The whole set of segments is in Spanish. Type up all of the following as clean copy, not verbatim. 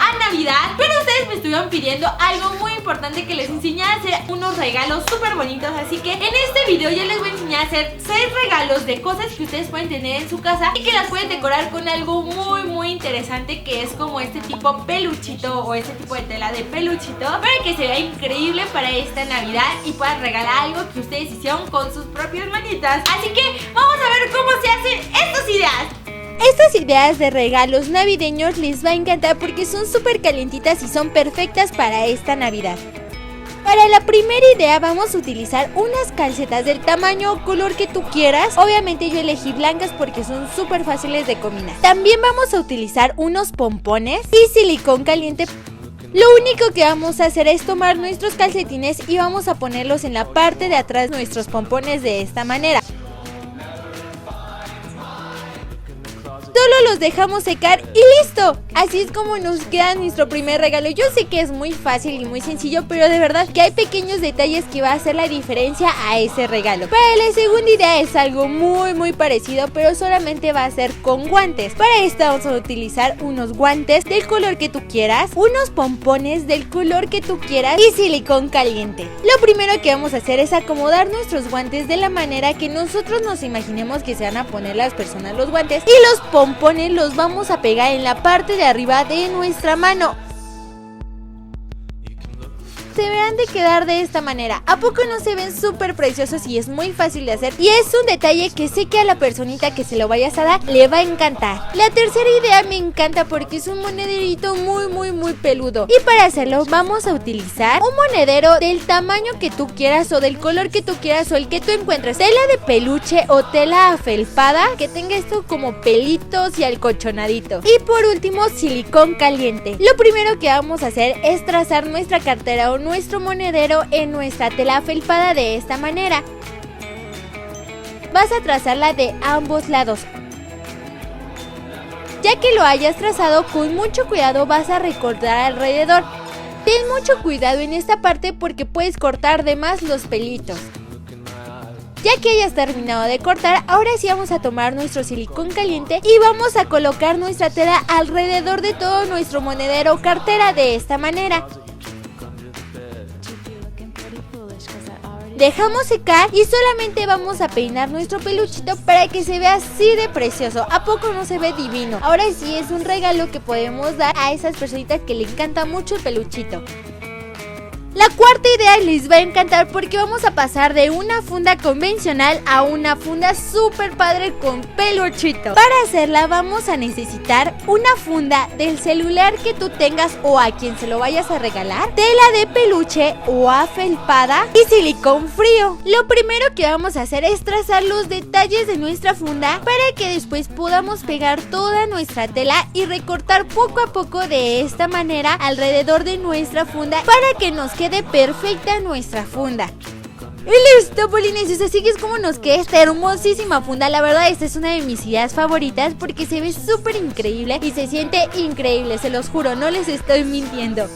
a Navidad, pero ustedes me estuvieron pidiendo algo muy importante, que les enseñara a hacer unos regalos súper bonitos. Así que en este video ya les voy a enseñar a hacer 6 regalos de cosas que ustedes pueden tener en su casa y que las pueden decorar con algo muy interesante, que es como este tipo peluchito o este tipo de tela de peluchito, para que se vea increíble para esta Navidad y puedan regalar algo que ustedes hicieron con sus propias manitas. Así que vamos a ver cómo se hacen estas ideas. Estas ideas de regalos navideños les va a encantar porque son súper calientitas y son perfectas para esta Navidad. Para la primera idea vamos a utilizar unas calcetas del tamaño o color que tú quieras. Obviamente yo elegí blancas porque son súper fáciles de combinar. También vamos a utilizar unos pompones y silicón caliente. Lo único que vamos a hacer es tomar nuestros calcetines y vamos a ponerlos en la parte de atrás de nuestros pompones de esta manera. Solo los dejamos secar y ¡listo! Así es como nos queda nuestro primer regalo. Yo sé que es muy fácil y muy sencillo, pero de verdad que hay pequeños detalles que va a hacer la diferencia a ese regalo. Para la segunda idea es algo muy parecido, pero solamente va a ser con guantes. Para esto vamos a utilizar unos guantes del color que tú quieras, unos pompones del color que tú quieras y silicón caliente. Lo primero que vamos a hacer es acomodar nuestros guantes de la manera que nosotros nos imaginemos que se van a poner las personas los guantes, y los pompones los vamos a pegar en la parte de arriba de nuestra mano. Se deberán de quedar de esta manera. ¿A poco no se ven súper preciosos y es muy fácil de hacer? Y es un detalle que sé que a la personita que se lo vayas a dar le va a encantar. La tercera idea me encanta porque es un monederito muy peludo. Y para hacerlo vamos a utilizar un monedero del tamaño que tú quieras o del color que tú quieras o el que tú encuentres. Tela de peluche o tela afelpada que tenga esto como pelitos y alcolchonadito. Y por último, silicón caliente. Lo primero que vamos a hacer es trazar nuestra cartera o nuestro monedero en nuestra tela felpada de esta manera. Vas a trazarla de ambos lados. Ya que lo hayas trazado, con mucho cuidado vas a recortar alrededor. Ten mucho cuidado en esta parte porque puedes cortar de más los pelitos. Ya que hayas terminado de cortar, ahora sí vamos a tomar nuestro silicón caliente y vamos a colocar nuestra tela alrededor de todo nuestro monedero o cartera de esta manera. Dejamos secar y solamente vamos a peinar nuestro peluchito para que se vea así de precioso. ¿A poco no se ve divino? Ahora sí es un regalo que podemos dar a esas personitas que le encanta mucho el peluchito. La cuarta idea les va a encantar porque vamos a pasar de una funda convencional a una funda súper padre con peluchito. Para hacerla vamos a necesitar una funda del celular que tú tengas o a quien se lo vayas a regalar, tela de peluche o afelpada y silicón frío. Lo primero que vamos a hacer es trazar los detalles de nuestra funda para que después podamos pegar toda nuestra tela y recortar poco a poco de esta manera alrededor de nuestra funda para que nos quede perfecta nuestra funda. Y listo, Polinesios, así que es como nos queda esta hermosísima funda. La verdad, esta es una de mis ideas favoritas porque se ve súper increíble y se siente increíble, se los juro, no les estoy mintiendo.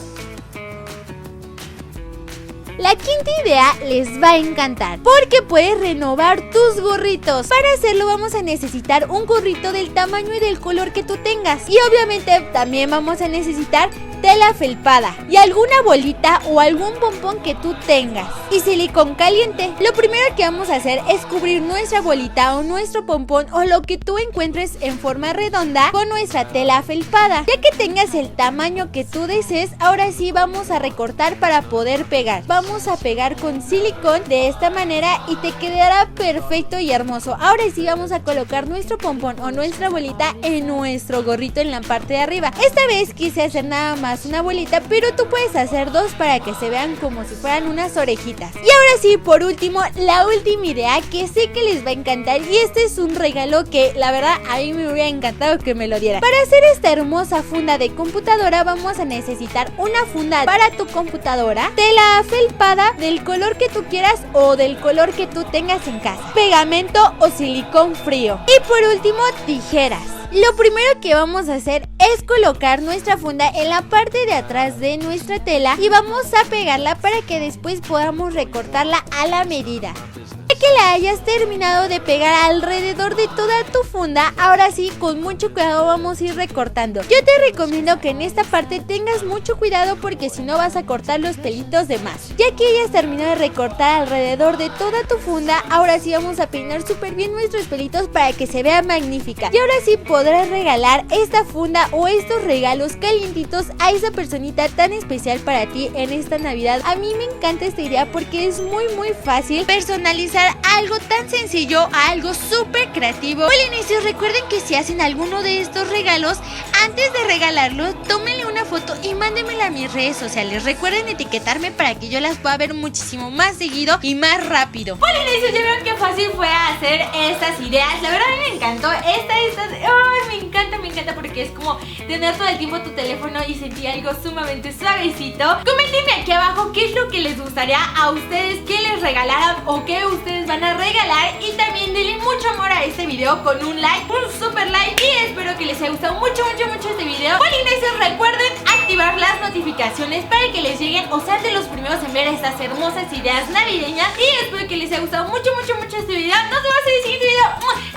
La quinta idea les va a encantar porque puedes renovar tus gorritos. Para hacerlo vamos a necesitar un gorrito del tamaño y del color que tú tengas. Y obviamente también vamos a necesitar tela felpada y alguna bolita o algún pompón que tú tengas y silicón caliente. Lo primero que vamos a hacer es cubrir nuestra bolita o nuestro pompón o lo que tú encuentres en forma redonda con nuestra tela felpada. Ya que tengas el tamaño que tú desees, ahora sí vamos a recortar para poder pegar. Vamos a pegar con silicón de esta manera y te quedará perfecto y hermoso. Ahora sí vamos a colocar nuestro pompón o nuestra bolita en nuestro gorrito en la parte de arriba. Esta vez quise hacer nada más una bolita, pero tú puedes hacer dos para que se vean como si fueran unas orejitas. Y ahora sí, por último, la última idea que sé que les va a encantar, y este es un regalo que la verdad a mí me hubiera encantado que me lo dieran. Para hacer esta hermosa funda de computadora vamos a necesitar una funda para tu computadora, tela felpada del color que tú quieras o del color que tú tengas en casa, pegamento o silicón frío y por último tijeras. Lo primero que vamos a hacer es colocar nuestra funda en la parte de atrás de nuestra tela y vamos a pegarla para que después podamos recortarla a la medida. Ya que la hayas terminado de pegar alrededor de toda tu funda, ahora sí, con mucho cuidado vamos a ir recortando. Yo te recomiendo que en esta parte tengas mucho cuidado porque si no vas a cortar los pelitos de más. Ya que hayas terminado de recortar alrededor de toda tu funda, ahora sí vamos a peinar súper bien nuestros pelitos para que se vea magnífica. Y ahora sí podrás regalar esta funda o estos regalos calientitos a esa personita tan especial para ti en esta Navidad. A mí me encanta esta idea porque es muy fácil personalizar algo tan sencillo a algo súper creativo. Polinesios, recuerden que si hacen alguno de estos regalos, antes de regalarlo, tómenle una foto y mándenmela a mis redes sociales. Recuerden etiquetarme para que yo las pueda ver muchísimo más seguido y más rápido. Polinesios, ya vieron qué fácil fue hacer estas ideas. La verdad a mí me encantó. Me encanta porque es como tener todo el tiempo tu teléfono y sentir algo sumamente suavecito. Coméntenme aquí abajo qué es lo que les gustaría a ustedes que les regalaran o que ustedes van a regalar. Y también denle mucho amor a este video con un like, un super like. Y espero que les haya gustado mucho este video. Polinesios, recuerden activar las notificaciones para que les lleguen o sean de los primeros en ver estas hermosas ideas navideñas. Y espero que les haya gustado mucho este video. Nos vemos en el siguiente video.